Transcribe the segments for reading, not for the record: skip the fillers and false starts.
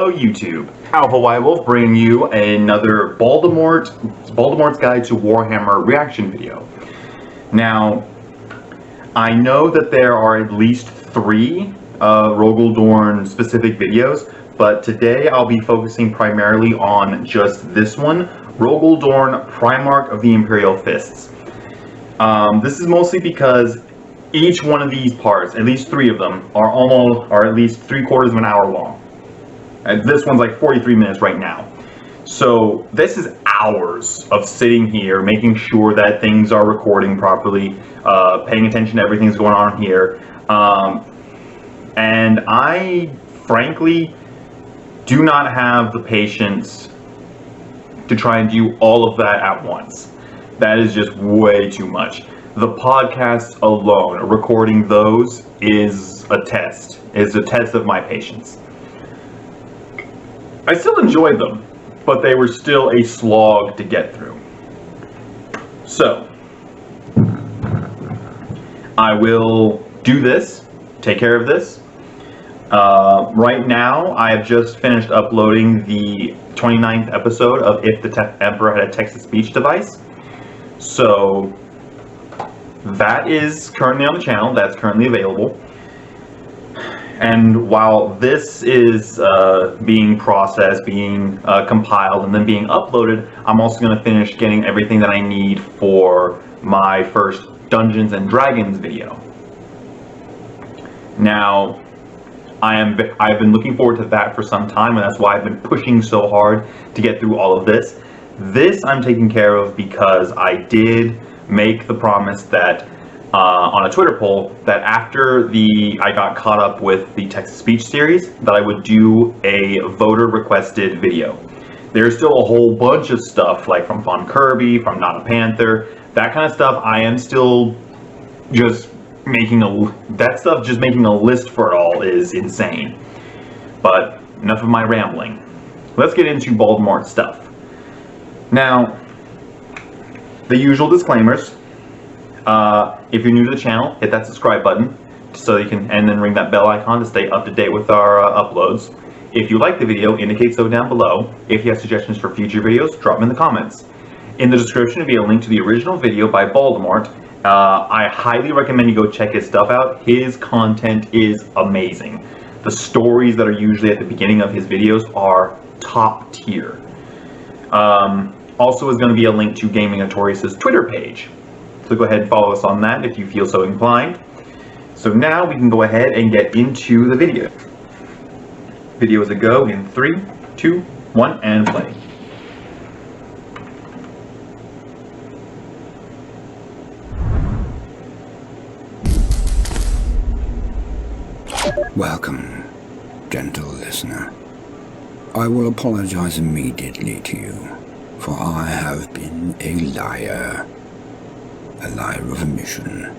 Hello YouTube, Alpha White Wolf bringing you another Baldermort's Guide to Warhammer reaction video. Now, I know that there are at least 3 Rogal Dorn specific videos, but today I'll be focusing primarily on just this one, Rogal Dorn, Primarch of the Imperial Fists. This is mostly because each one of these parts, at least 3 of them, are at least 3/4 of an hour long. And this one's like 43 minutes right now. So this is hours of sitting here, making sure that things are recording properly, paying attention to everything that's going on here. And I, frankly, do not have the patience to try and do all of that at once. That is just way too much. The podcasts alone, recording those, is a test of my patience. I still enjoyed them, but they were still a slog to get through. So, I will do this, take care of this. Right now, I have just finished uploading the 29th episode of If the Emperor Had a Text-to-Speech Device. So, that is currently on the channel, that's currently available. And while this is being processed, being compiled, and then being uploaded, I'm also going to finish getting everything that I need for my first Dungeons and Dragons video. Now, I've been looking forward to that for some time, and that's why I've been pushing so hard to get through all of this. This I'm taking care of because I did make the promise that on a Twitter poll that after I got caught up with the text-to-speech series, that I would do a voter-requested video. There's still a whole bunch of stuff, like from Von Kirby, from Not a Panther, that kind of stuff. I am still just making making a list for it all is insane. But enough of my rambling. Let's get into Baldermort stuff. Now, the usual disclaimers. If you're new to the channel, hit that subscribe button so you can, and then ring that bell icon to stay up to date with our uploads. If you like the video, indicate so down below. If you have suggestions for future videos, drop them in the comments. In the description will be a link to the original video by Baldermort. I highly recommend you go check his stuff out. His content is amazing. The stories that are usually at the beginning of his videos are top tier. Also is going to be a link to Gaming Notorious's Twitter page. So go ahead and follow us on that if you feel so inclined. So now we can go ahead and get into the video. Video is a go in 3, 2, 1, and play. Welcome, gentle listener. I will apologize immediately to you, for I have been a liar of omission.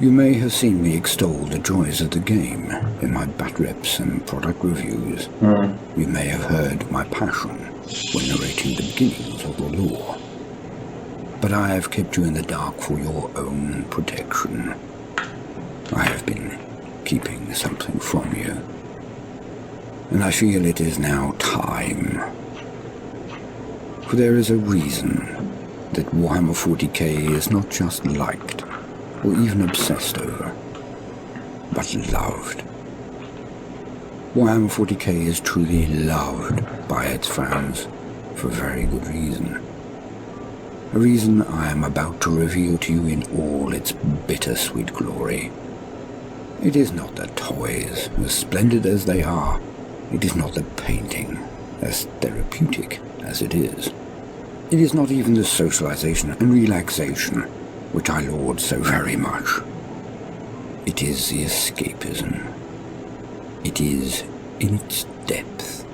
You may have seen me extol the joys of the game in my bat rips and product reviews. You may have heard my passion when narrating the beginnings of the lore. But I have kept you in the dark for your own protection. I have been keeping something from you, and I feel it is now time. For there is a reason that Warhammer 40k is not just liked, or even obsessed over, but loved. Warhammer 40k is truly loved by its fans for very good reason. A reason I am about to reveal to you in all its bittersweet glory. It is not the toys, as splendid as they are. It is not the painting, as therapeutic as it is. It is not even the socialization and relaxation which I laud so very much. It is the escapism. It is in its depth.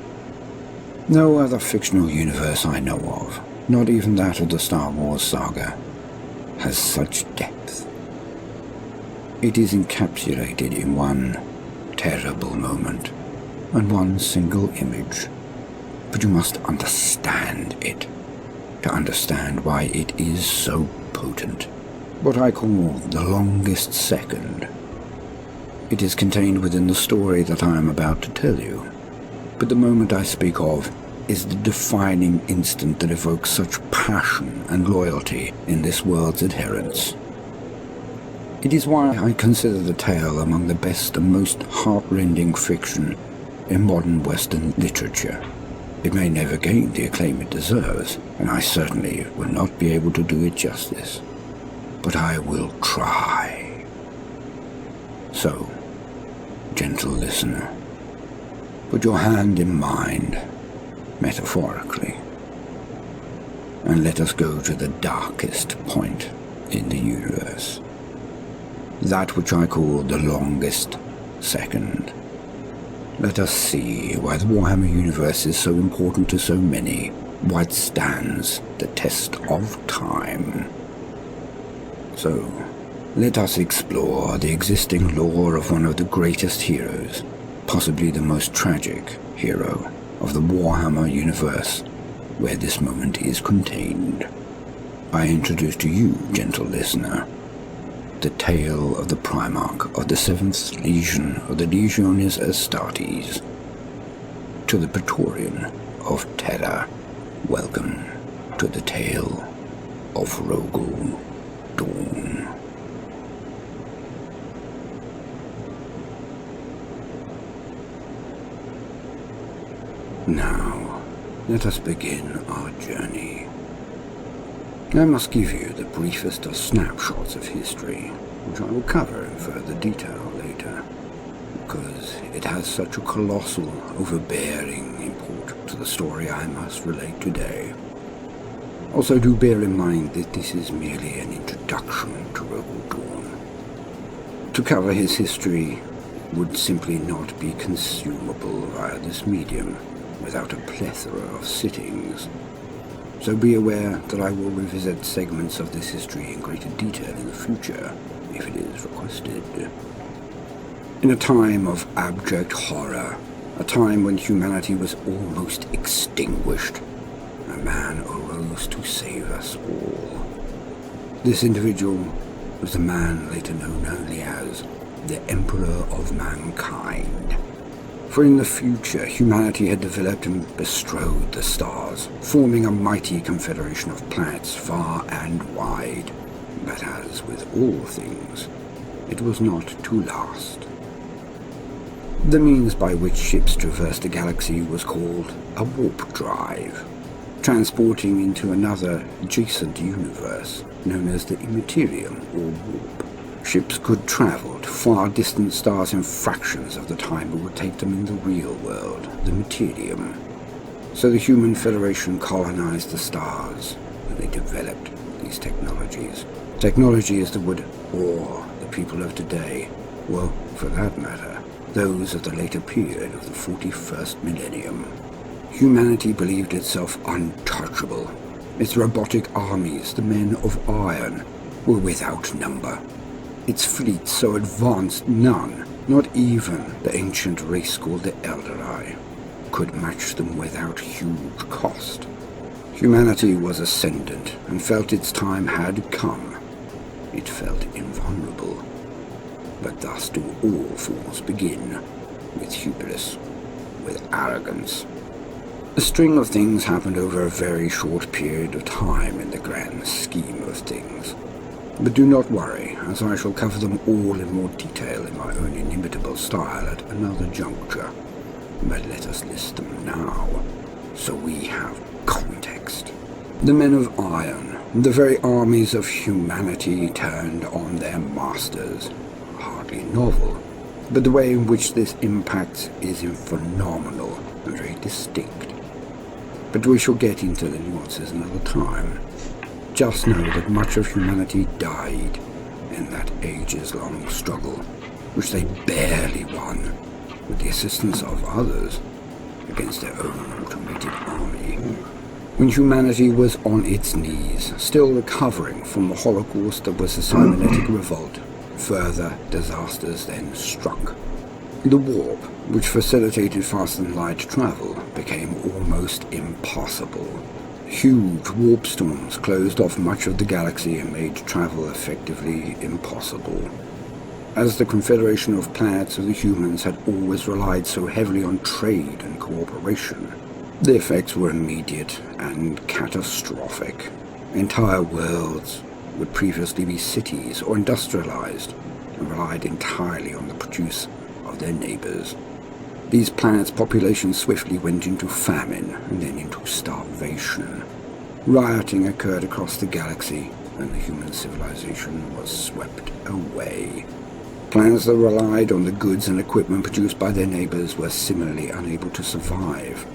No other fictional universe I know of, not even that of the Star Wars saga, has such depth. It is encapsulated in one terrible moment and one single image. But you must understand it, to understand why it is so potent. What I call the longest second It is contained within the story that I am about to tell you. But the moment I speak of is the defining instant that evokes such passion and loyalty in this world's adherents. It is why I consider the tale among the best and most heart-rending fiction in modern Western literature. It may never gain the acclaim it deserves, and I certainly will not be able to do it justice. But I will try. So, gentle listener, put your hand in mine, metaphorically, and let us go to the darkest point in the universe. That which I call the longest second. Let us see why the Warhammer universe is so important to so many, why it stands the test of time. So, let us explore the existing lore of one of the greatest heroes, possibly the most tragic hero of the Warhammer universe, where this moment is contained. I introduce to you, gentle listener, the tale of the Primarch of the 7th Legion of the Legiones Astartes. To the Praetorian of Terra, welcome to the tale of Rogal Dorn. Now, let us begin our journey. I must give you the briefest of snapshots of history, which I will cover in further detail later, because it has such a colossal, overbearing import to the story I must relate today. Also do bear in mind that this is merely an introduction to Rogal Dorn. To cover his history would simply not be consumable via this medium without a plethora of sittings. So be aware that I will revisit segments of this history in greater detail in the future, if it is requested. In a time of abject horror, a time when humanity was almost extinguished, a man arose to save us all. This individual was the man later known only as the Emperor of Mankind. For in the future, humanity had developed and bestrode the stars, forming a mighty confederation of planets far and wide. But as with all things, it was not to last. The means by which ships traversed the galaxy was called a warp drive, transporting into another adjacent universe known as the Imperial or warp. Ships could travel to far distant stars in fractions of the time it would take them in the real world, the Materium. So the Human Federation colonized the stars, and they developed these technologies. Technologies that would awe the people of today, well, for that matter, those of the later period of the 41st millennium. Humanity believed itself untouchable. Its robotic armies, the men of iron, were without number. Its fleet so advanced none, not even the ancient race called the Eldari, could match them without huge cost. Humanity was ascendant and felt its time had come. It felt invulnerable. But thus do all falls begin, with hubris, with arrogance. A string of things happened over a very short period of time in the grand scheme of things. But do not worry, as I shall cover them all in more detail in my own inimitable style at another juncture. But let us list them now, so we have context. The men of iron, the very armies of humanity turned on their masters. Hardly novel, but the way in which this impacts is phenomenal and very distinct. But we shall get into the nuances another time. Just know that much of humanity died in that ages-long struggle, which they barely won, with the assistance of others, against their own automated army. When humanity was on its knees, still recovering from the Holocaust that was the Cybernetic Revolt, further disasters then struck. The warp, which facilitated fast and light travel, became almost impossible. Huge warp storms closed off much of the galaxy and made travel effectively impossible. As the Confederation of Planets of the Humans had always relied so heavily on trade and cooperation, the effects were immediate and catastrophic. Entire worlds would previously be cities or industrialized and relied entirely on the produce of their neighbors. These planets' populations swiftly went into famine and then into starvation. Rioting occurred across the galaxy, and the human civilization was swept away. Planets that relied on the goods and equipment produced by their neighbors were similarly unable to survive,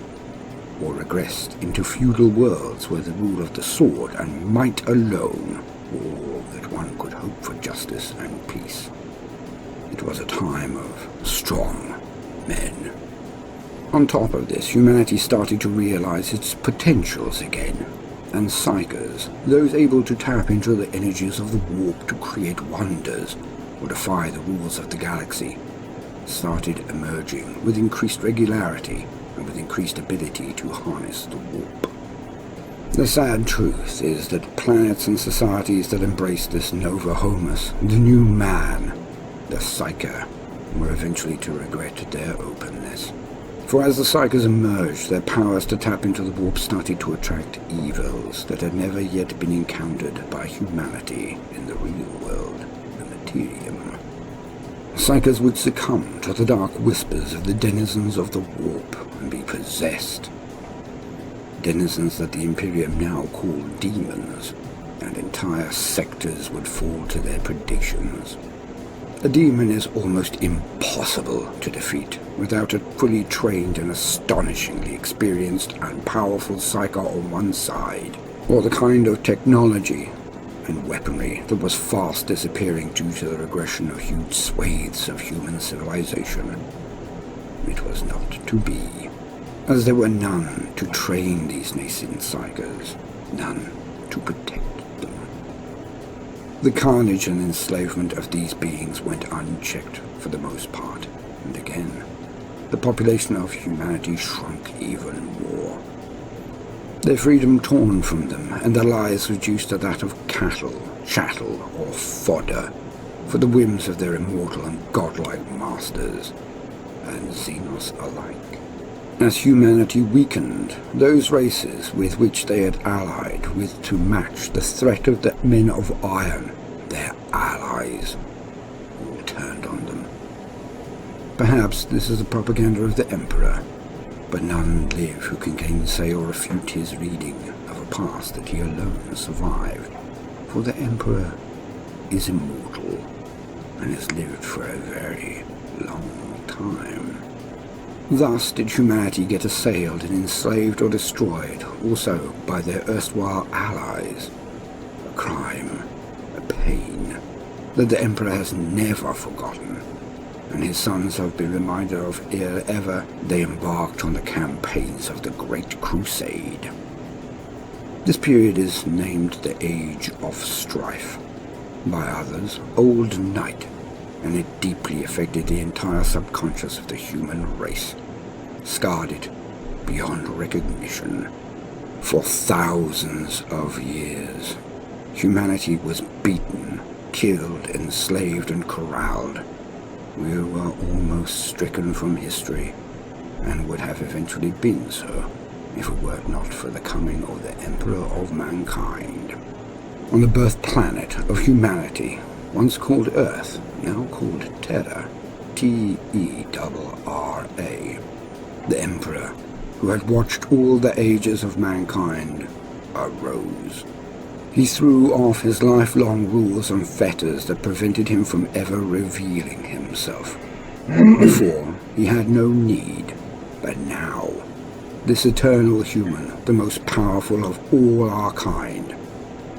or regressed into feudal worlds where the rule of the sword and might alone were all that one could hope for justice and peace. It was a time of strong men. On top of this, humanity started to realize its potentials again, and psychers, those able to tap into the energies of the warp to create wonders or defy the rules of the galaxy, started emerging with increased regularity and with increased ability to harness the warp. The sad truth is that planets and societies that embraced this Nova Homus, the new man, the Psyker, were eventually to regret their openness. For as the Psykers emerged, their powers to tap into the warp started to attract evils that had never yet been encountered by humanity in the real world, the Materium. Psykers would succumb to the dark whispers of the denizens of the warp and be possessed. Denizens that the Imperium now called demons, and entire sectors would fall to their predations. A demon is almost impossible to defeat without a fully trained and astonishingly experienced and powerful psyker on one side, or the kind of technology and weaponry that was fast disappearing due to the regression of huge swathes of human civilization. It was not to be, as there were none to train these nascent psykers, none to protect them. The carnage and enslavement of these beings went unchecked for the most part, and again, the population of humanity shrunk even more. Their freedom torn from them, and their lives reduced to that of cattle, chattel, or fodder, for the whims of their immortal and godlike masters, and Xenos alike. As humanity weakened, those races with which they had allied with to match the threat of the men of iron, their allies, all turned on them. Perhaps this is the propaganda of the Emperor, but none live who can gainsay or refute his reading of a past that he alone survived. For the Emperor is immortal, and has lived for a very long time. Thus did humanity get assailed and enslaved or destroyed, also by their erstwhile allies. A crime, a pain, that the Emperor has never forgotten, and his sons have been reminded of ere ever they embarked on the campaigns of the Great Crusade. This period is named the Age of Strife, by others Old Night, and it deeply affected the entire subconscious of the human race, scarred it beyond recognition. For thousands of years, humanity was beaten, killed, enslaved, and corralled. We were almost stricken from history, and would have eventually been so, if it were not for the coming of the Emperor of Mankind. On the birth planet of humanity, once called Earth, now called Terra, Terra, the Emperor, who had watched all the ages of mankind, arose. He threw off his lifelong rules and fetters that prevented him from ever revealing himself. Before, he had no need, but now, this eternal human, the most powerful of all our kind,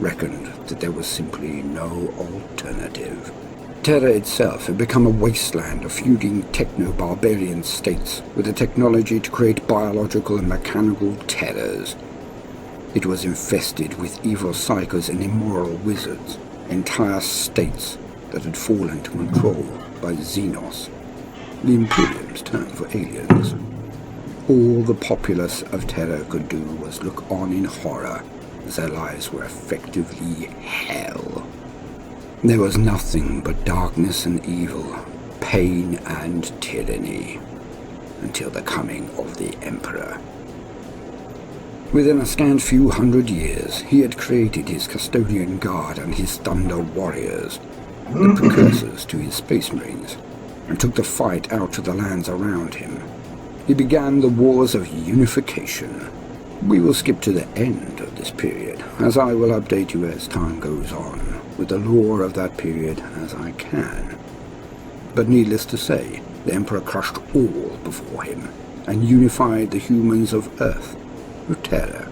reckoned that there was simply no alternative. Terra itself had become a wasteland of feuding techno-barbarian states with the technology to create biological and mechanical terrors. It was infested with evil psychos and immoral wizards, entire states that had fallen to control by Xenos, the Imperium's term for aliens. All the populace of Terra could do was look on in horror as their lives were effectively hell. There was nothing but darkness and evil, pain and tyranny, until the coming of the Emperor. Within a scant few hundred years, he had created his Custodian Guard and his Thunder Warriors, the precursors to his Space Marines, and took the fight out to the lands around him. He began the Wars of Unification. We will skip to the end of this period, as I will update you as time goes on, with the lore of that period as I can. But needless to say, the Emperor crushed all before him, and unified the humans of Earth, of Terra,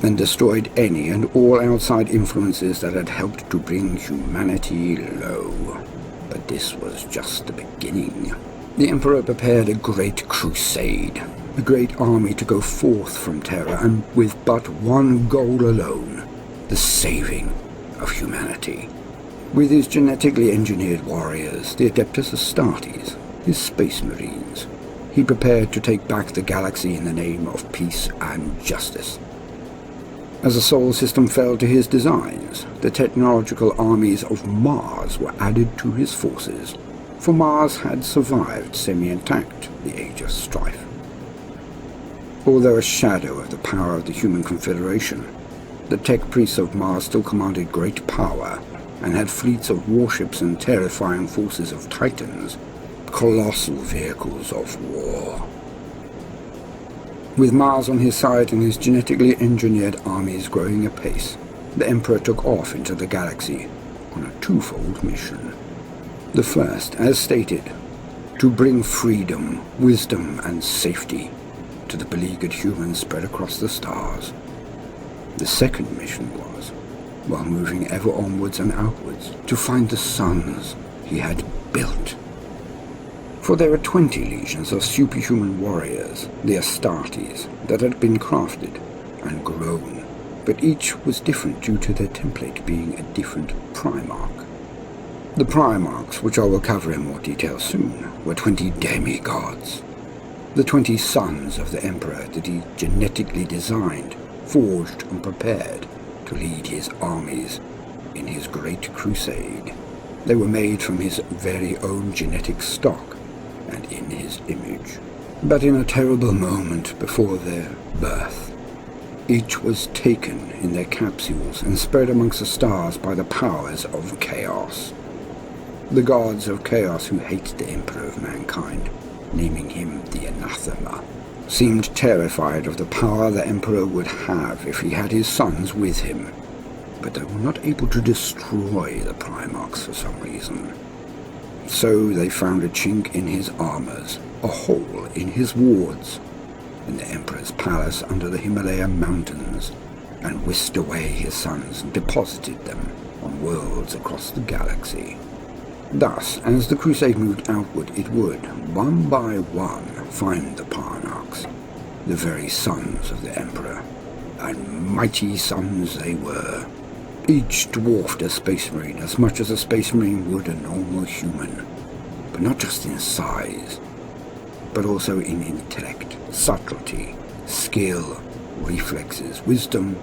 and destroyed any and all outside influences that had helped to bring humanity low. But this was just the beginning. The Emperor prepared a great crusade, a great army to go forth from Terra, and with but one goal alone, the saving of humanity. With his genetically engineered warriors, the Adeptus Astartes, his Space Marines, he prepared to take back the galaxy in the name of peace and justice. As the Sol system fell to his designs, the technological armies of Mars were added to his forces, for Mars had survived semi-intact the Age of Strife. Although a shadow of the power of the human confederation, the tech priests of Mars still commanded great power and had fleets of warships and terrifying forces of Titans, colossal vehicles of war. With Mars on his side and his genetically engineered armies growing apace, the Emperor took off into the galaxy on a twofold mission. The first, as stated, to bring freedom, wisdom, and safety to the beleaguered humans spread across the stars. The second mission was, while moving ever onwards and outwards, to find the suns he had built. For there were 20 legions of superhuman warriors, the Astartes, that had been crafted and grown, but each was different due to their template being a different Primarch. The Primarchs, which I will cover in more detail soon, were 20 demigods, the 20 sons of the Emperor that he genetically designed, forged and prepared to lead his armies in his great crusade. They were made from his very own genetic stock and in his image. But in a terrible moment before their birth, each was taken in their capsules and spread amongst the stars by the powers of chaos. The gods of chaos who hated the Emperor of mankind, naming him the Anathema, seemed terrified of the power the Emperor would have if he had his sons with him, but they were not able to destroy the Primarchs for some reason. So they found a chink in his armors, a hole in his wards, in the Emperor's palace under the Himalaya mountains, and whisked away his sons and deposited them on worlds across the galaxy. Thus, as the crusade moved outward, it would, one by one, find the Primarchs, the very sons of the Emperor, and mighty sons they were. Each dwarfed a Space Marine as much as a Space Marine would a normal human, but not just in size, but also in intellect, subtlety, skill, reflexes, wisdom,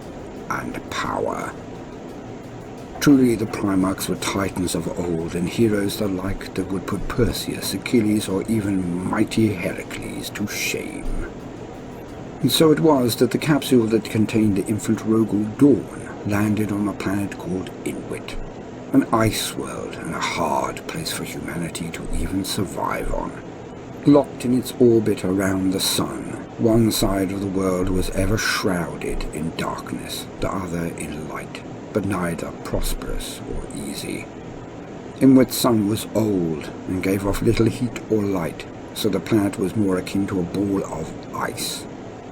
and power. Truly the Primarchs were titans of old, and heroes the like that would put Perseus, Achilles, or even mighty Heracles to shame. And so it was that the capsule that contained the infant Rogal Dorn landed on a planet called Inwit, an ice world and a hard place for humanity to even survive on. Locked in its orbit around the sun, one side of the world was ever shrouded in darkness, the other in light, but neither prosperous or easy. Inwit's sun was old and gave off little heat or light, so the planet was more akin to a ball of ice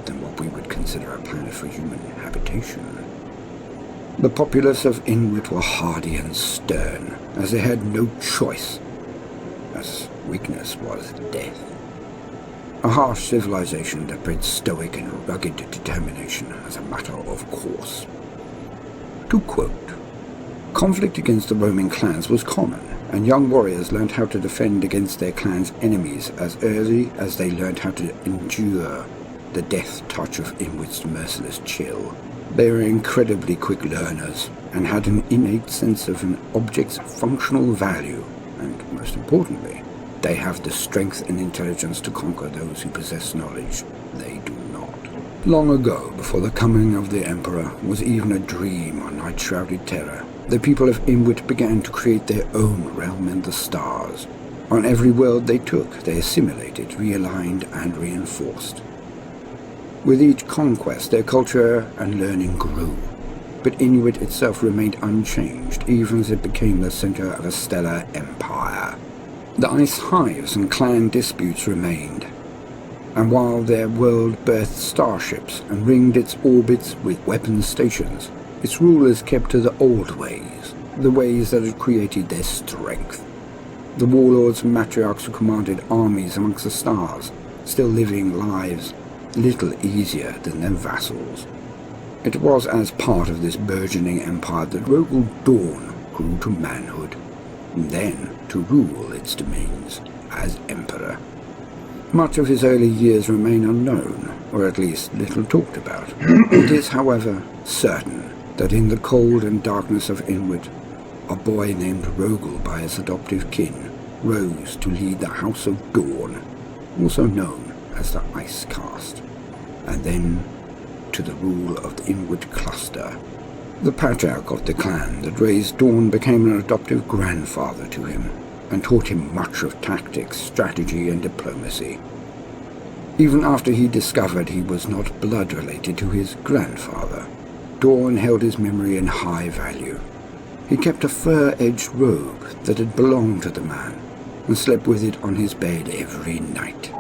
than what we would consider a planet for human habitation. The populace of Inwit were hardy and stern, as they had no choice, as weakness was death. A harsh civilization that bred stoic and rugged determination as a matter of course. To quote, conflict against the roaming clans was common, and young warriors learned how to defend against their clan's enemies as early as they learned how to endure the death touch of Inwit's merciless chill. They were incredibly quick learners, and had an innate sense of an object's functional value, and most importantly, they have the strength and intelligence to conquer those who possess knowledge. They do not. Long ago, before the coming of the Emperor was even a dream on night-shrouded Terra, the people of Inwit began to create their own realm in the stars. On every world they took, they assimilated, realigned, and reinforced. With each conquest, their culture and learning grew, but Inuit itself remained unchanged, even as it became the center of a stellar empire. The ice hives and clan disputes remained, and while their world birthed starships and ringed its orbits with weapons stations, its rulers kept to the old ways, the ways that had created their strength. The warlords and matriarchs who commanded armies amongst the stars, still living lives little easier than their vassals. It was as part of this burgeoning empire that Rogal Dorn grew to manhood, and then to rule its domains as Emperor. Much of his early years remain unknown, or at least little talked about. It is, however, certain that in the cold and darkness of Inwit, a boy named Rogal by his adoptive kin rose to lead the House of Dorn, also known as the Ice Caste, and then to the rule of the Inwit cluster. The patriarch of the clan that raised Dorn became an adoptive grandfather to him, and taught him much of tactics, strategy, and diplomacy. Even after he discovered he was not blood-related to his grandfather, Dorn held his memory in high value. He kept a fur-edged robe that had belonged to the man, and slept with it on his bed every night.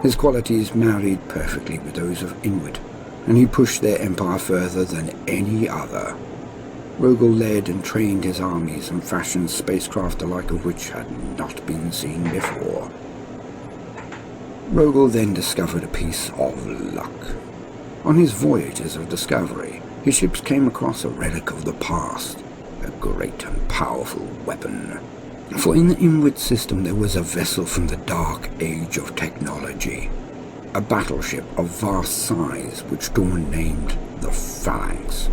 His qualities married perfectly with those of Inwit, and he pushed their empire further than any other. Rogal led and trained his armies and fashioned spacecraft the like of which had not been seen before. Rogal then discovered a piece of luck. On his voyages of discovery, his ships came across a relic of the past, a great and powerful weapon. For in the Inwit system there was a vessel from the dark age of technology, a battleship of vast size which Dorn named the Phalanx.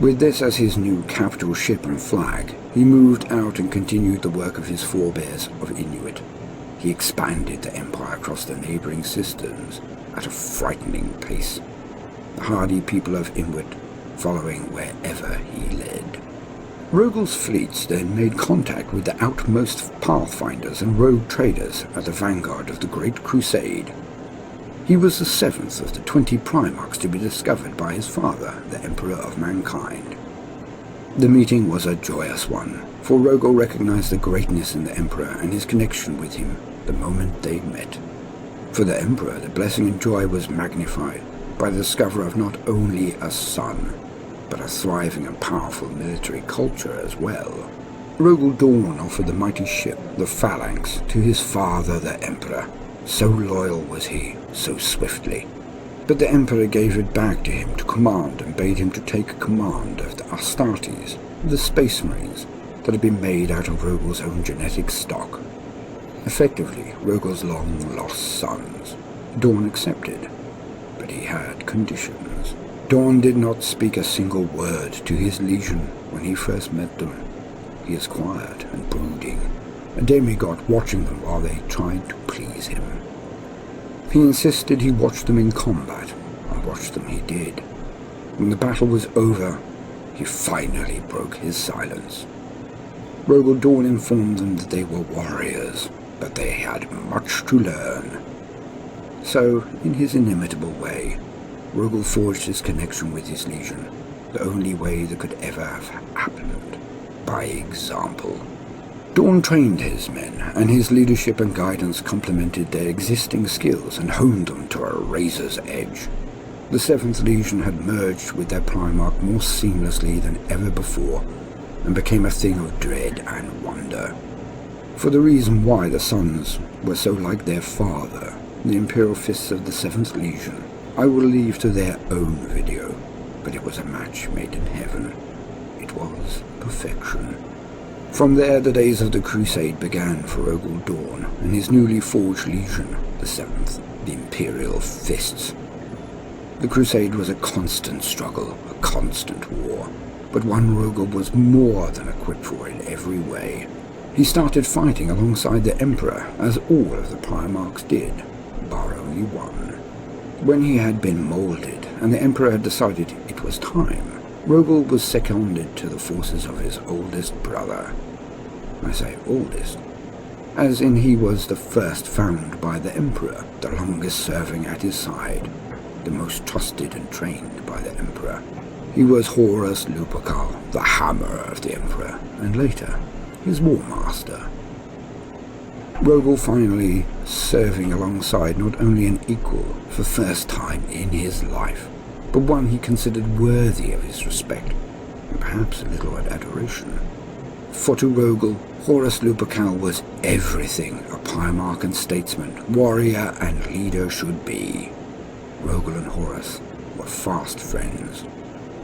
With this as his new capital ship and flag, he moved out and continued the work of his forebears of Inuit. He expanded the empire across the neighboring systems at a frightening pace, the hardy people of Inwit following wherever he led. Rogal's fleets then made contact with the outmost pathfinders and rogue traders at the vanguard of the Great Crusade. He was the 7th of the 20 Primarchs to be discovered by his father, the Emperor of Mankind. The meeting was a joyous one, for Rogal recognized the greatness in the Emperor and his connection with him the moment they met. For the Emperor, the blessing and joy was magnified by the discovery of not only a son, but a thriving and powerful military culture as well. Rogal Dorn offered the mighty ship, the Phalanx, to his father, the Emperor. So loyal was he, so swiftly. But the Emperor gave it back to him to command and bade him to take command of the Astartes, the Space Marines, that had been made out of Rogal's own genetic stock. Effectively, Rogal's long-lost sons. Dorn accepted, but he had conditions. Dorn did not speak a single word to his legion when he first met them. He is quiet and brooding, a demigod watching them while they tried to please him. He insisted he watch them in combat, and watch them he did. When the battle was over, he finally broke his silence. Rogal Dorn informed them that they were warriors, but they had much to learn. So, in his inimitable way, Rogal forged his connection with his legion, the only way that could ever have happened, by example. Dorn trained his men, and his leadership and guidance complemented their existing skills and honed them to a razor's edge. The 7th Legion had merged with their Primarch more seamlessly than ever before, and became a thing of dread and wonder. For the reason why the sons were so like their father, the Imperial fists of the 7th Legion, I will leave to their own video, but it was a match made in heaven. It was perfection. From there, the days of the Crusade began for Rogal Dorn and his newly forged legion, the 7th, the Imperial Fists. The Crusade was a constant struggle, a constant war. but one Rogal was more than equipped for in every way. He started fighting alongside the Emperor, as all of the Primarchs did, bar only one. When he had been moulded, and the Emperor had decided it was time, Rogal was seconded to the forces of his oldest brother. I say oldest, as in he was the first found by the Emperor, the longest serving at his side, the most trusted and trained by the Emperor. He was Horus Lupercal, the hammer of the Emperor, and later, his war master. Rogal finally serving alongside not only an equal for first time in his life, but one he considered worthy of his respect, and perhaps a little of adoration. For to Rogal, Horus Lupercal was everything a Primarch and statesman, warrior and leader should be. Rogal and Horus were fast friends,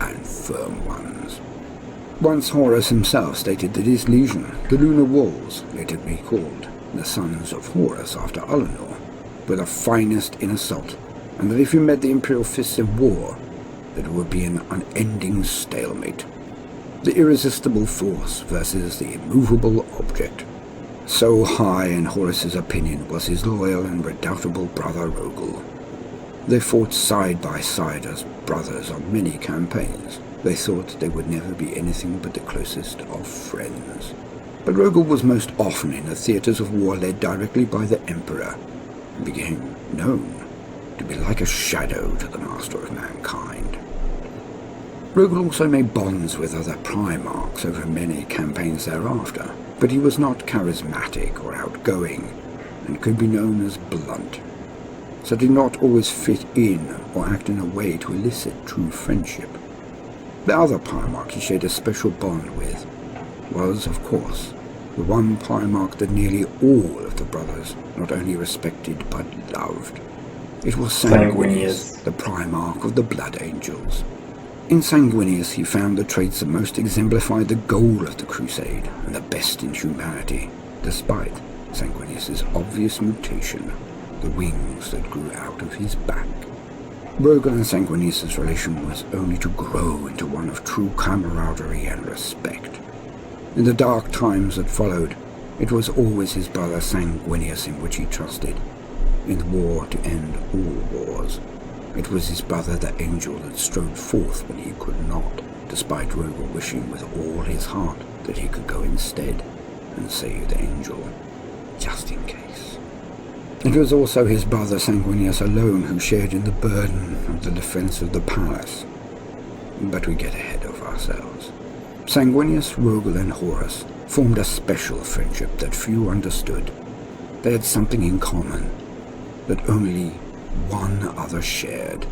and firm ones. Once Horus himself stated that his legion, the Lunar Wolves, later to be called the Sons of Horus after Alinor, were the finest in assault, and that if you met the Imperial fists in war, that it would be an unending stalemate. The irresistible force versus the immovable object. So high in Horus's opinion was his loyal and redoubtable brother Rogal. They fought side by side as brothers on many campaigns. They thought they would never be anything but the closest of friends. But Rogal was most often in the theatres of war led directly by the Emperor, and became known to be like a shadow to the master of mankind. Rogal also made bonds with other Primarchs over many campaigns thereafter, but he was not charismatic or outgoing, and could be known as blunt, so did not always fit in or act in a way to elicit true friendship. The other Primarch he shared a special bond with was, of course, the one Primarch that nearly all of the brothers not only respected but loved. It was Sanguinius, the Primarch of the Blood Angels. In Sanguinius he found the traits that most exemplified the goal of the crusade and the best in humanity, despite Sanguinius's obvious mutation, the wings that grew out of his back. Rogal and Sanguinius' relation was only to grow into one of true camaraderie and respect. In the dark times that followed, it was always his brother Sanguinius in which he trusted. In the war to end all wars, it was his brother the Angel that strode forth when he could not, despite Rogal wishing with all his heart that he could go instead and save the Angel, just in case. It was also his brother Sanguinius alone who shared in the burden of the defense of the palace. But we get ahead of ourselves. Sanguinius, Rogal, and Horus formed a special friendship that few understood. They had something in common that only one other shared.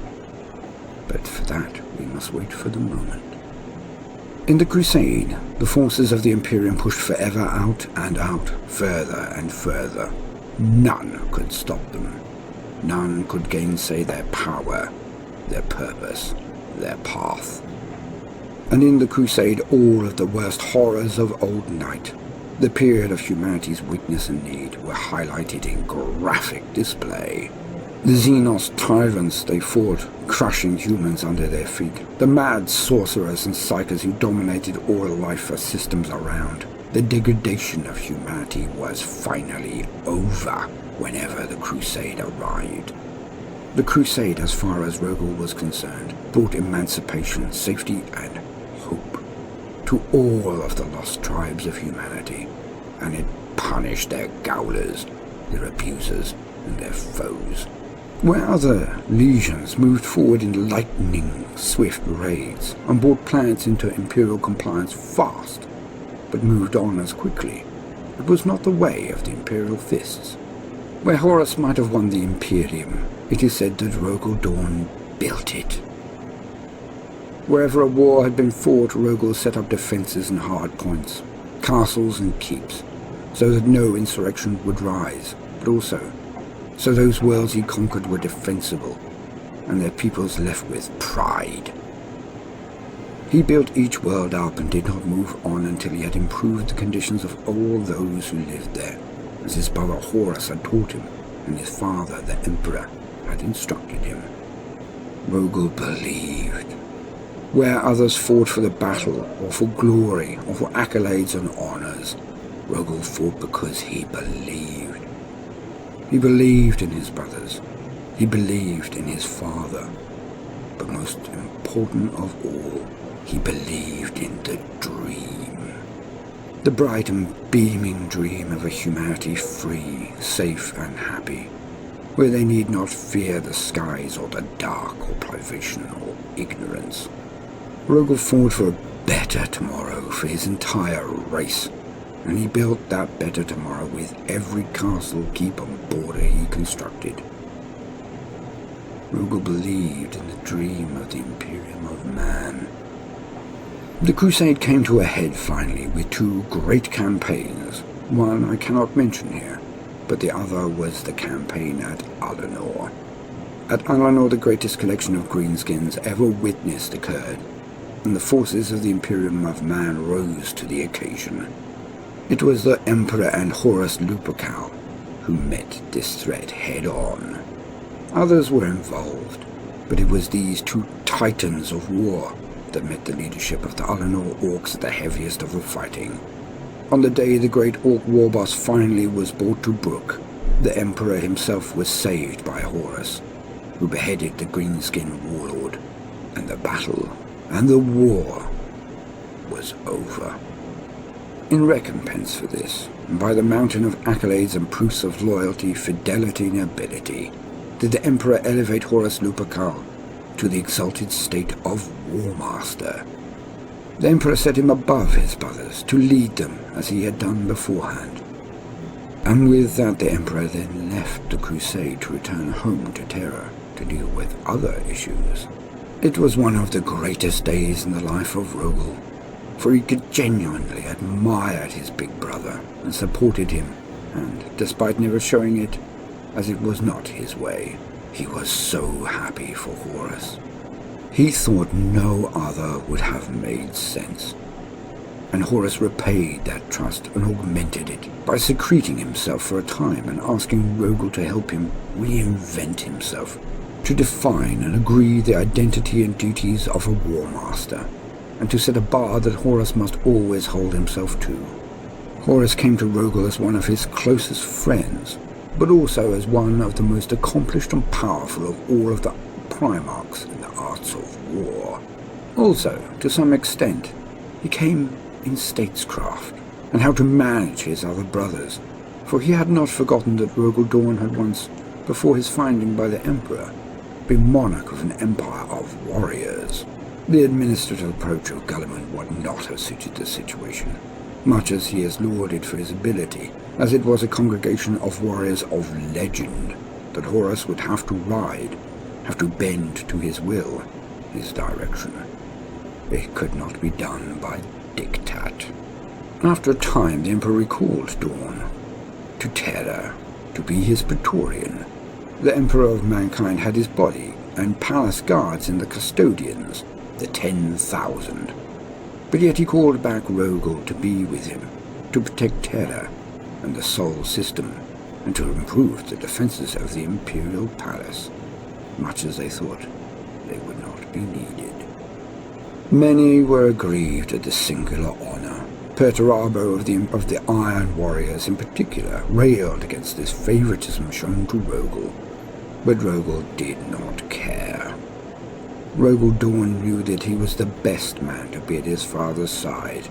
But for that, we must wait for the moment. In the Crusade, the forces of the Imperium pushed forever out and out, further and further. None could stop them. None could gainsay their power, their purpose, their path. And in the Crusade, all of the worst horrors of old night, the period of humanity's weakness and need, were highlighted in graphic display. The Xenos tyrants they fought, crushing humans under their feet. The mad sorcerers and psychers who dominated all life for systems around. The degradation of humanity was finally over whenever the Crusade arrived. The Crusade, as far as Rogal was concerned, brought emancipation, safety, and hope to all of the lost tribes of humanity, and it punished their gaolers, their abusers, and their foes. Where other legions moved forward in lightning swift raids and brought planets into Imperial compliance fast, but moved on as quickly, it was not the way of the Imperial fists. Where Horus might have won the Imperium, it is said that Rogal Dorn built it. Wherever a war had been fought, Rogal set up defences and hard points, castles and keeps, so that no insurrection would rise, but also so those worlds he conquered were defensible, and their peoples left with pride. He built each world up and did not move on until he had improved the conditions of all those who lived there, as his brother Horus had taught him, and his father, the Emperor, had instructed him. Rogal believed Where others fought for the battle, or for glory, or for accolades and honors, Rogal fought because he believed. He believed in his brothers. He believed in his father. But most important of all, he believed in the dream. The bright and beaming dream of a humanity free, safe and happy, where they need not fear the skies or the dark or privation or ignorance. Rogal fought for a better tomorrow for his entire race, and he built that better tomorrow with every castle, keep and border he constructed. Rogal believed in the dream of the Imperium of Man. The crusade came to a head finally with two great campaigns. One I cannot mention here, but the other was the campaign at Alanor. At Alanor, the greatest collection of greenskins ever witnessed occurred, and the forces of the Imperium of Man rose to the occasion. It was the Emperor and Horus Lupercal who met this threat head-on. Others were involved, but it was these two titans of war that met the leadership of the Alanor orcs at the heaviest of the fighting. On the day the great orc war boss finally was brought to Brook, the Emperor himself was saved by Horus, who beheaded the greenskin warlord, and the battle and the war was over. In recompense for this, and by the mountain of accolades and proofs of loyalty, fidelity, and ability, did the Emperor elevate Horus Lupercal to the exalted state of War Master. The Emperor set him above his brothers to lead them as he had done beforehand. And with that, the Emperor then left the crusade to return home to Terra to deal with other issues. It was one of the greatest days in the life of Rogal, for he could genuinely admire his big brother and supported him, and despite never showing it, as it was not his way, he was so happy for Horus. He thought no other would have made sense, and Horus repaid that trust and augmented it by secreting himself for a time and asking Rogal to help him reinvent himself, to define and agree the identity and duties of a War Master, and to set a bar that Horus must always hold himself to. Horus came to Rogal as one of his closest friends, but also as one of the most accomplished and powerful of all of the Primarchs in the arts of war. Also, to some extent, he came in statescraft, and how to manage his other brothers, for he had not forgotten that Rogal Dorn had once, before his finding by the Emperor, been monarch of an empire of warriors. The administrative approach of Gulliman would not have suited the situation, much as he is lauded for his ability, as it was a congregation of warriors of legend that Horus would have to ride, have to bend to his will, his direction. It could not be done by diktat. After a time, the Emperor recalled Dorn to Terra to be his Praetorian. The Emperor of Mankind had his body and palace guards in the custodians, the 10,000. But yet he called back Rogal to be with him, to protect Terra and the Sol system, and to improve the defenses of the Imperial palace, much as they thought they would not be needed. Many were aggrieved at this singular honor. Perturabo of the Iron Warriors in particular railed against this favoritism shown to Rogal, but Rogal did not care. Rogal Dorn knew that he was the best man to be at his father's side.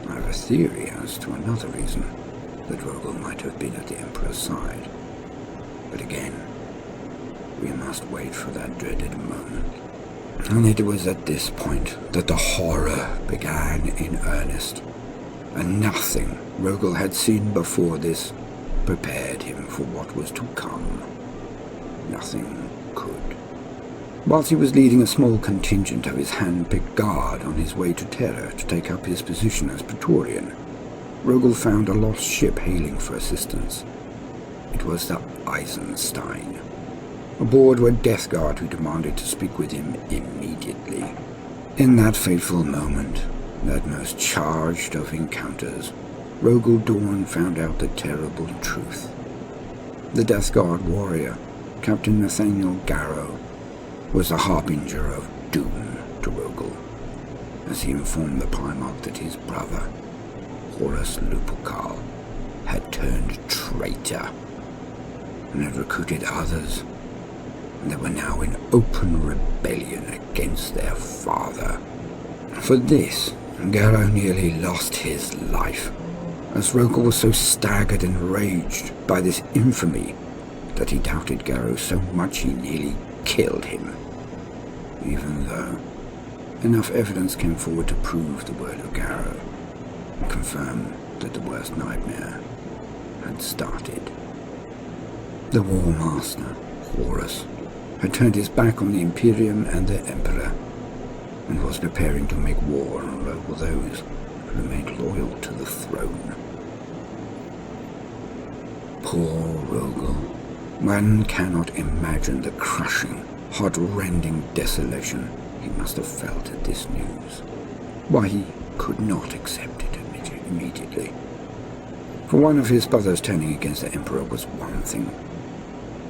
I have a theory as to another reason that Rogal might have been at the Emperor's side. But again, we must wait for that dreaded moment. And it was at this point that the horror began in earnest, and nothing Rogal had seen before this prepared him for what was to come. Nothing could. Whilst he was leading a small contingent of his hand-picked guard on his way to Terra to take up his position as Praetorian, Rogal found a lost ship hailing for assistance. It was the Eisenstein. Aboard were Death Guard who demanded to speak with him immediately. In that fateful moment, that most charged of encounters, Rogal Dorn found out the terrible truth. The Death Guard warrior, Captain Nathaniel Garrow, was the harbinger of doom to Rogal, as he informed the Primarch that his brother, Horus Lupercal, had turned traitor and had recruited others, and they were now in open rebellion against their father. For this, Garrow nearly lost his life, as Rogal was so staggered and enraged by this infamy that he doubted Garrow so much he nearly killed him, even though enough evidence came forward to prove the word of Garrow and confirm that the worst nightmare had started. The War Master, Horus, had turned his back on the Imperium and their Emperor, and was preparing to make war on all those who remained loyal to the throne. Poor Rogal. One cannot imagine the crushing, heart-rending desolation he must have felt at this news. Why he could not accept it immediately. For one of his brothers turning against the Emperor was one thing.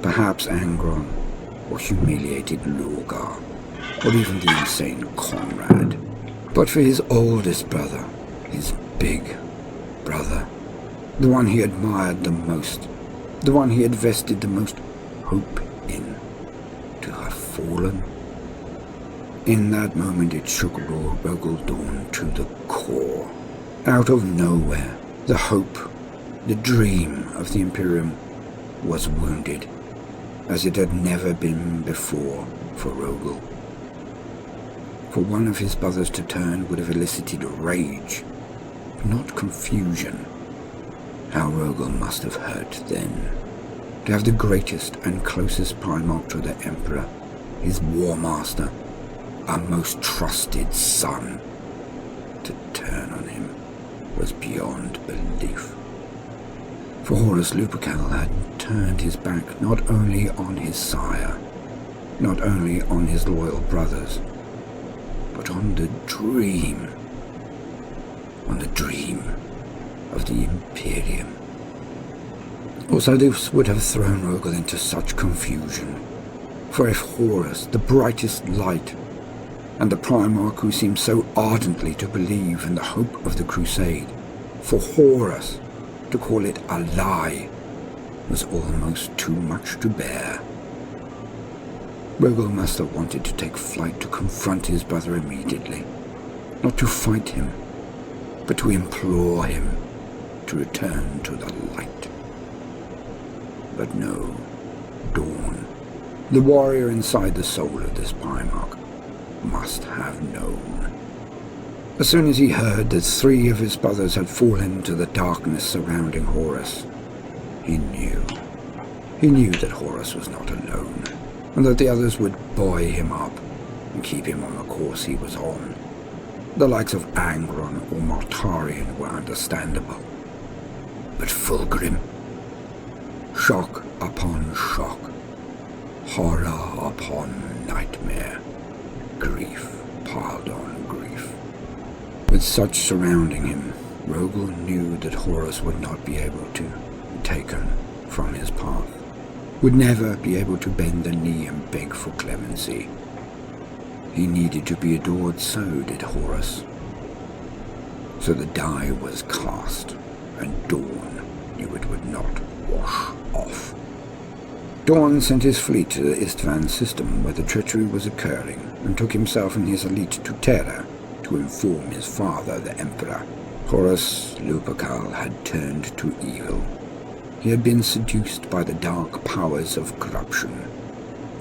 Perhaps Angron, or humiliated Lorgar, or even the insane Conrad. But for his oldest brother, his big brother, the one he admired the most, the one he had vested the most hope in, to have fallen. In that moment it shook Rogal Dorn to the core. Out of nowhere, the hope, the dream of the Imperium was wounded, as it had never been before for Rogal. For one of his brothers to turn would have elicited rage, not confusion. How Rogal must have hurt then, to have the greatest and closest Primarch to the Emperor, his War Master, a most trusted son, to turn on him was beyond belief. For Horus Lupercal had turned his back not only on his sire, not only on his loyal brothers, but on the dream of the Imperium. Also, this would have thrown Rogal into such confusion, for if Horus, the brightest light, and the Primarch who seemed so ardently to believe in the hope of the crusade, for Horus to call it a lie was almost too much to bear. Rogal must have wanted to take flight to confront his brother immediately, not to fight him, but to implore him to return to the light. But no, Dorn, the warrior inside the soul of this Primarch, must have known. As soon as he heard that 3 of his brothers had fallen to the darkness surrounding Horus, he knew. He knew that Horus was not alone, and that the others would buoy him up and keep him on the course he was on. The likes of Angron or Mortarion were understandable. But Fulgrim, shock upon shock, horror upon nightmare, grief piled on grief. With such surrounding him, Rogal knew that Horus would not be able to be taken from his path, would never be able to bend the knee and beg for clemency. He needed to be adored, so did Horus. So the die was cast, and Dorn knew it would not wash off. Dorn sent his fleet to the Istvan system where the treachery was occurring, and took himself and his elite to Terra to inform his father, the Emperor. Horus Lupercal had turned to evil. He had been seduced by the dark powers of corruption,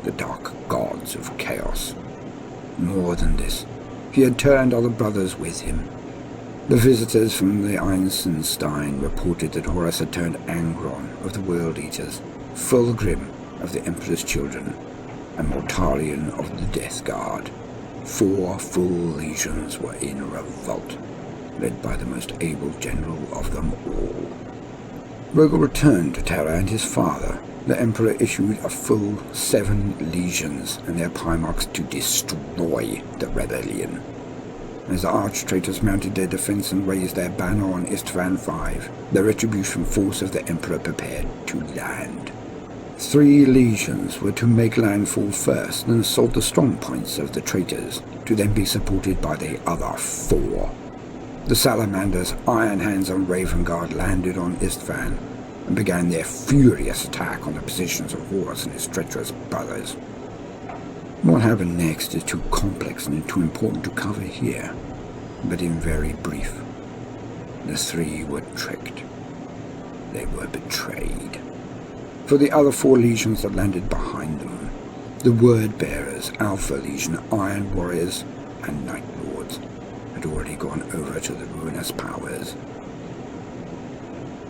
the dark gods of chaos. More than this, he had turned other brothers with him. The visitors from the Einsenstein reported that Horus had turned Angron of the World Eaters, Fulgrim of the Emperor's Children, and Mortarion of the Death Guard. 4 full legions were in revolt, led by the most able general of them all. Rogal returned to Terra, and his father, the Emperor, issued a full 7 legions and their Primarchs to destroy the rebellion. As the arch-traitors mounted their defense and raised their banner on Istvan V, the retribution force of the Emperor prepared to land. 3 legions were to make landfall first and assault the strong points of the traitors, to then be supported by the other 4. The Salamanders, Iron Hands and Raven Guard landed on Istvan and began their furious attack on the positions of Horus and his treacherous brothers. What happened next is too complex and too important to cover here, but in very brief, the 3 were tricked. They were betrayed. For the other 4 legions that landed behind them, the Word Bearers, Alpha Legion, Iron Warriors, and Night Lords had already gone over to the Ruinous Powers.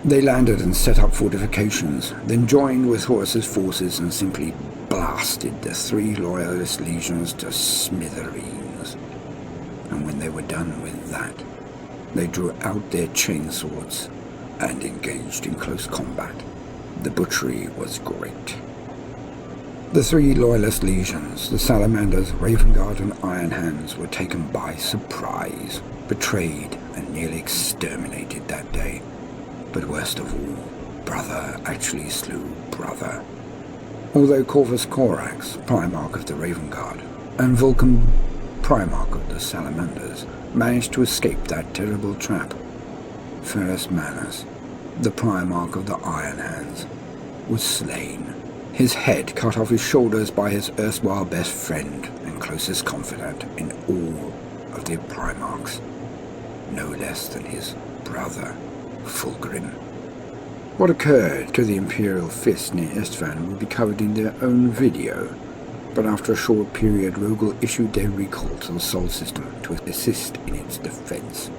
They landed and set up fortifications, then joined with Horus's forces and simply blasted the 3 loyalist legions to smithereens. And when they were done with that, they drew out their chainswords and engaged in close combat. The butchery was great. The 3 loyalist legions, the Salamanders, Raven Guard and Iron Hands, were taken by surprise, betrayed and nearly exterminated that day. But worst of all, brother actually slew brother. Although Corvus Corax, Primarch of the Raven Guard, and Vulcan, Primarch of the Salamanders, managed to escape that terrible trap, Ferrus Manus, the Primarch of the Iron Hands, was slain, his head cut off his shoulders by his erstwhile best friend and closest confidant in all of the Primarchs, no less than his brother, Fulgrim. What occurred to the Imperial fist near Istvan will be covered in their own video, but after a short period Rogal issued their recall to the Sol system to assist in its defense.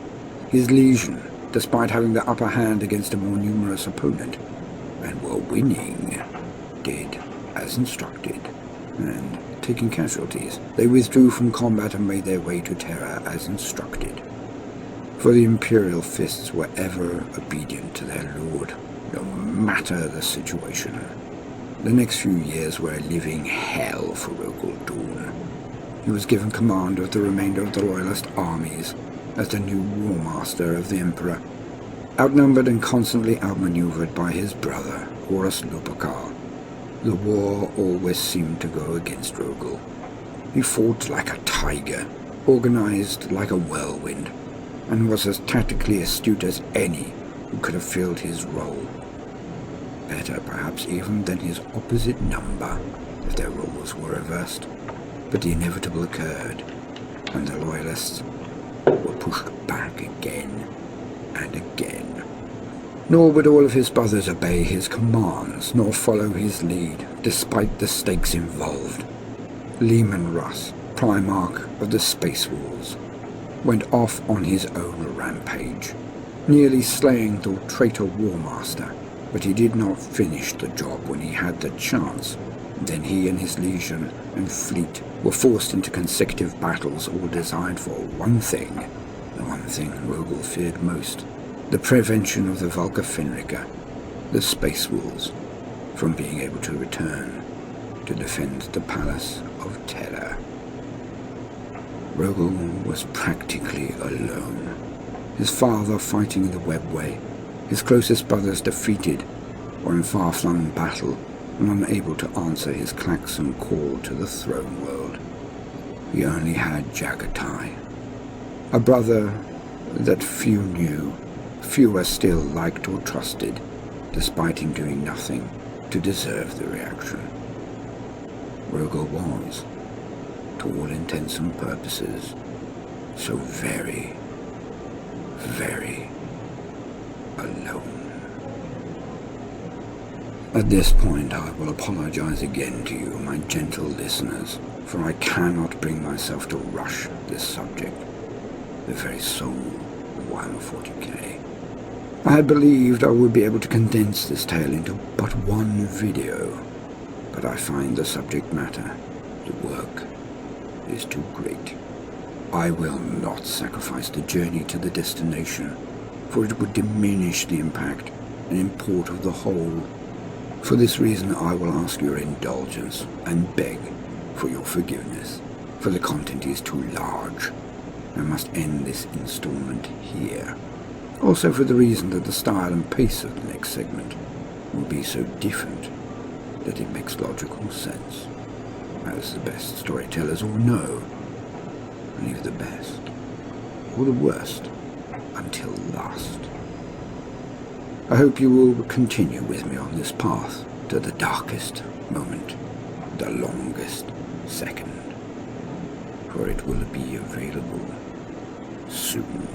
His legion, despite having the upper hand against a more numerous opponent, and were winning, did as instructed, and, taking casualties, they withdrew from combat and made their way to Terra as instructed. For the Imperial fists were ever obedient to their lord, no matter the situation. The next few years were a living hell for Rogal Dorn. He was given command of the remainder of the Loyalist armies as the new War Master of the Emperor, outnumbered and constantly outmaneuvered by his brother, Horus Lupercal. The war always seemed to go against Rogal. He fought like a tiger, organized like a whirlwind, and was as tactically astute as any who could have filled his role. Better perhaps even than his opposite number, if their roles were reversed. But the inevitable occurred, and the Loyalists were pushed back again and again. Nor would all of his brothers obey his commands, nor follow his lead, despite the stakes involved. Leman Russ, Primarch of the Space Wars, went off on his own rampage, nearly slaying the traitor War Master, but he did not finish the job when he had the chance. Then he and his legion and fleet were forced into consecutive battles, all designed for one thing, the one thing Rogal feared most: the prevention of the Vulca Fenrica, the Space Wolves, from being able to return to defend the Palace of Terra. Rogal was practically alone, his father fighting in the webway, his closest brothers defeated or in far-flung battle and unable to answer his klaxon call to the throne world. He only had Jagatai, a brother that few knew, fewer still liked or trusted, despite him doing nothing to deserve the reaction. Rogal was, to all intents and purposes, so very, very alone. At this point I will apologize again to you, my gentle listeners, for I cannot bring myself to rush this subject, the very soul of Warhammer 40k. I had believed I would be able to condense this tale into but one video, but I find the subject matter, the work, is too great. I will not sacrifice the journey to the destination, for it would diminish the impact and import of the whole. For this reason I will ask your indulgence and beg for your forgiveness, for the content is too large. I must end this installment here. Also for the reason that the style and pace of the next segment will be so different that it makes logical sense, as the best storytellers all know. Leave the best, or the worst, until last. I hope you will continue with me on this path to the darkest moment, the longest second, for it will be available soon.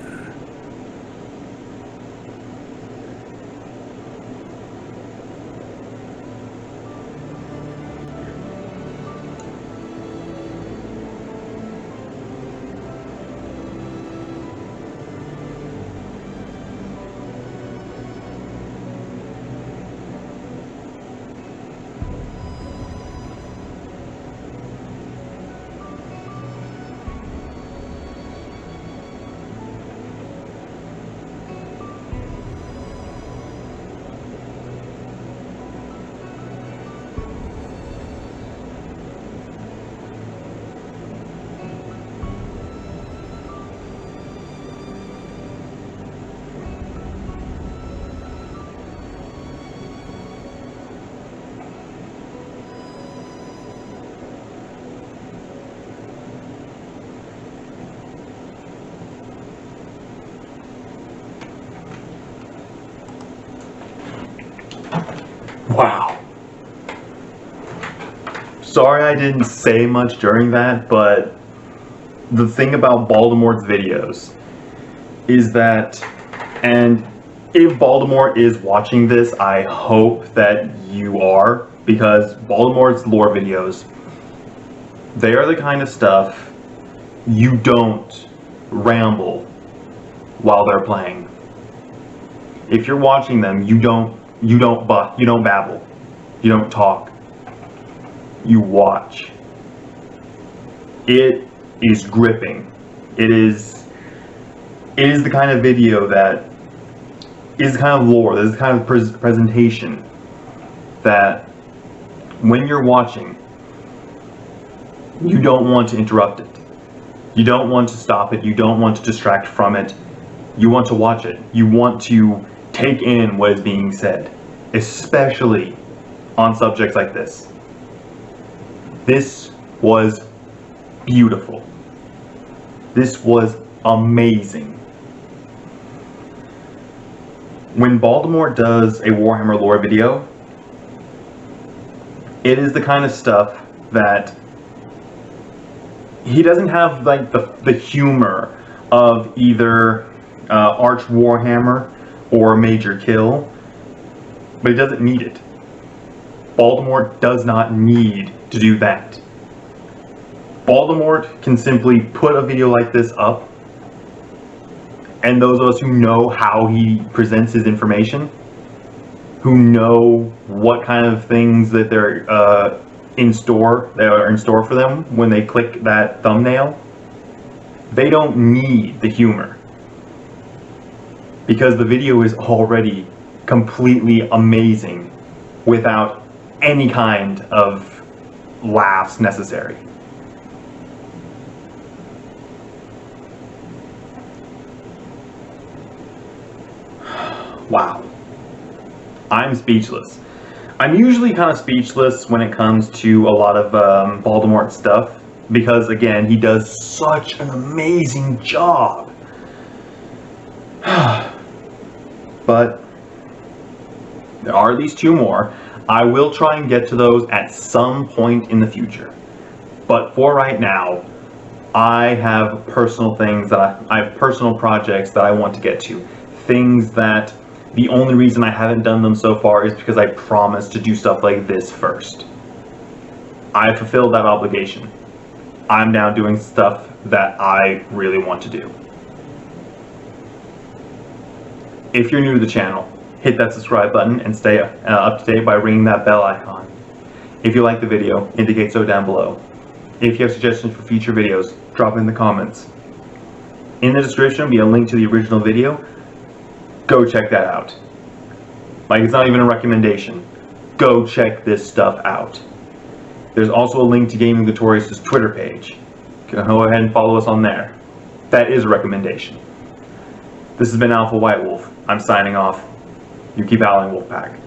Wow. Sorry I didn't say much during that, but the thing about Baldermort's videos is that, and if Baldermort is watching this, I hope that you are, because Baldermort's lore videos, they are the kind of stuff you don't ramble while they're playing. If you're watching them, you don't babble, you don't talk, you watch. It is gripping. It is the kind of video that is the kind of lore, this is the kind of presentation that when you're watching, you don't want to interrupt it. You don't want to stop it. You don't want to distract from it. You want to watch it. You want to take in what is being said, especially on subjects like this. This was beautiful. This was amazing. When Baldermort does a Warhammer lore video, it is the kind of stuff that he doesn't have like the humor of either Arch Warhammer or Major Kill, but he doesn't need it. Baldermort does not need to do that. Baldermort can simply put a video like this up, and those of us who know how he presents his information, who know what kind of things that they're in store for them when they click that thumbnail, they don't need the humor, because the video is already completely amazing without any kind of laughs necessary. Wow. I'm speechless. I'm usually kind of speechless when it comes to a lot of Baldermort stuff, because again, he does such an amazing job. But there are these two more. I will try and get to those at some point in the future. But for right now, I have personal things that I have personal projects that I want to get to. Things that the only reason I haven't done them so far is because I promised to do stuff like this first. I fulfilled that obligation. I'm now doing stuff that I really want to do. If you're new to the channel, hit that subscribe button and stay up to date by ringing that bell icon. If you like the video, indicate so down below. If you have suggestions for future videos, drop in the comments. In the description will be a link to the original video. Go check that out. Like, it's not even a recommendation. Go check this stuff out. There's also a link to Gaming Victorious's Twitter page. Go ahead and follow us on there. That is a recommendation. This has been Alpha White Wolf. I'm signing off. You keep howling, Wolfpack.